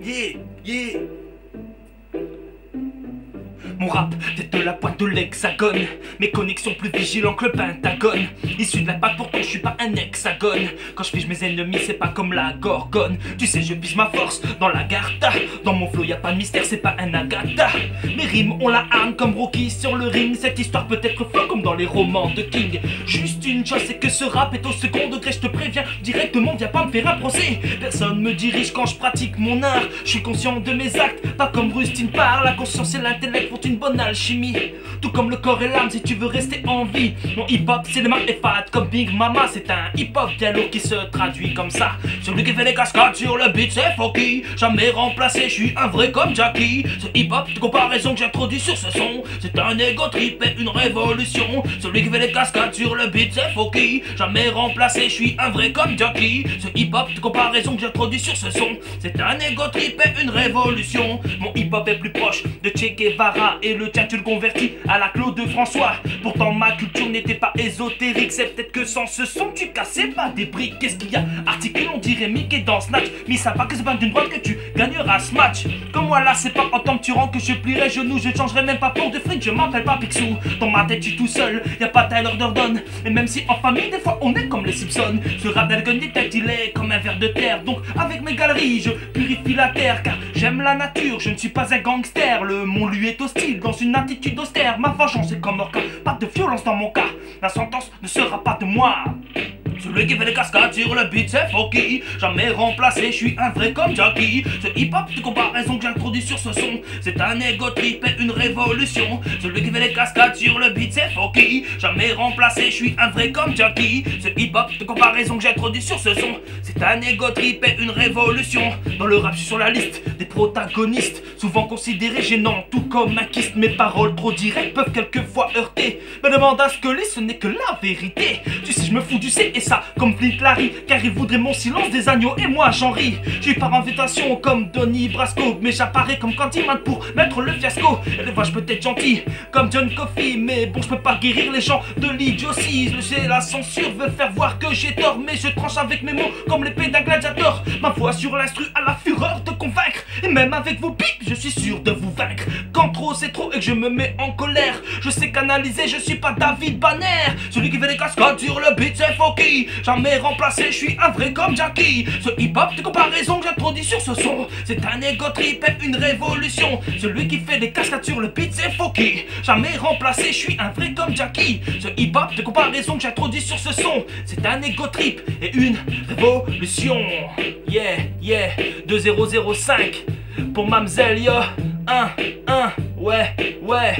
Yeah, yeah. Mon rap, tête de la pointe de l'hexagone. Mes connexions plus vigilants que le Pentagone. Issu de la patte, pourtant je suis pas un hexagone. Quand je pige mes ennemis, c'est pas comme la gorgone. Tu sais, je pige ma force dans la garda. Dans mon flow, y a pas de mystère, c'est pas un Agatha. Mes rimes ont la hargne comme Rocky sur le ring. Cette histoire peut être floue comme dans les romans de King. Juste une chose, c'est que ce rap est au second degré. Je te préviens directement, viens pas me faire un procès. Personne me dirige quand je pratique mon art. Je suis conscient de mes actes, pas comme Rustin parle. La conscience et l'intellect font une bonne alchimie. Tout comme le corps et l'âme si tu veux rester en vie. Mon hip-hop c'est des mains et fat comme Big Mama. C'est un hip-hop bien lourd qui se traduit comme ça. Celui qui fait les cascades sur le beat c'est Foki. Jamais remplacé, je suis un vrai comme Jackie. Ce hip-hop de comparaison que j'introduis sur ce son, c'est un ego trip et une révolution. Celui qui fait les cascades sur le beat c'est Foki. Jamais remplacé, je suis un vrai comme Jackie. Ce hip-hop de comparaison que j'introduis sur ce son, c'est un ego trip et une révolution. Mon hip-hop est plus proche de Che Guevara et le tien tu le convertis à la Claude François. Pourtant ma culture n'était pas ésotérique. C'est peut-être que sans ce son tu cassais pas des briques. Qu'est-ce qu'il y a? Articule on dirait Mickey dans Snatch. Mais ça pas que c'est pas d'une droite que tu gagneras ce match. Comme moi là c'est pas en tant que tu rends que je plierai genoux. Je ne changerai même pas pour de fric, je m'appelle pas Picsou. Dans ma tête je suis tout seul, y a pas Tyler Durden. Et même si en famille des fois on est comme les Simpsons. Ce rap d'Algon des têtes il est comme un ver de terre. Donc avec mes galeries je purifie la terre. Car j'aime la nature, je ne suis pas un gangster. Le monde lui est hostile dans une attitude austère. Ma vengeance est comme leur cas, pas de violence dans mon cas. La sentence ne sera pas de moi. Celui qui fait des cascades sur le beat c'est Foki. Jamais remplacé, je suis un vrai comme Jackie. Ce hip-hop de comparaison que j'introduis sur ce son, c'est un ego trip et une révolution. Celui qui fait des cascades sur le beat c'est Foki. Jamais remplacé, je suis un vrai comme Jackie. Ce hip-hop de comparaison que j'introduis sur ce son, c'est un ego trip et une révolution. Dans le rap je suis sur la liste des protagonistes, souvent considérés gênants, tout comme un kyste. Mes paroles trop directes peuvent quelquefois heurter. Me demande à ce que lis, ce n'est que la vérité. Tu sais je me fous du C et ça comme Flint Larry, car il voudrait mon silence des agneaux et moi j'en ris. J'suis par invitation comme Donnie Brasco, mais j'apparais comme Candyman pour mettre le fiasco. Et des fois je peux être gentil comme John Coffey, mais bon je peux pas guérir les gens de l'idiotie. C'est la censure veut faire voir que j'ai tort, mais je tranche avec mes mots comme l'épée d'un gladiateur. Ma voix sur l'instru à la fureur de convaincre, et même avec vos pics je suis sûr de vous vaincre. Quand trop c'est trop et que je me mets en colère, je sais canaliser, je suis pas David Banner. Celui qui fait des cascades sur le beat c'est Foki. Jamais remplacé, je suis un vrai comme Jackie. Ce hip-hop de comparaison que j'introduis sur ce son, c'est un ego trip et une révolution. Celui qui fait des cascades sur le beat c'est Foki. Jamais remplacé, je suis un vrai comme Jackie. Ce hip-hop de comparaison que j'introduis sur ce son, c'est un ego trip et une révolution. Yeah, yeah, 2005 pour Mamzelle, yo. 1, ouais, ouais.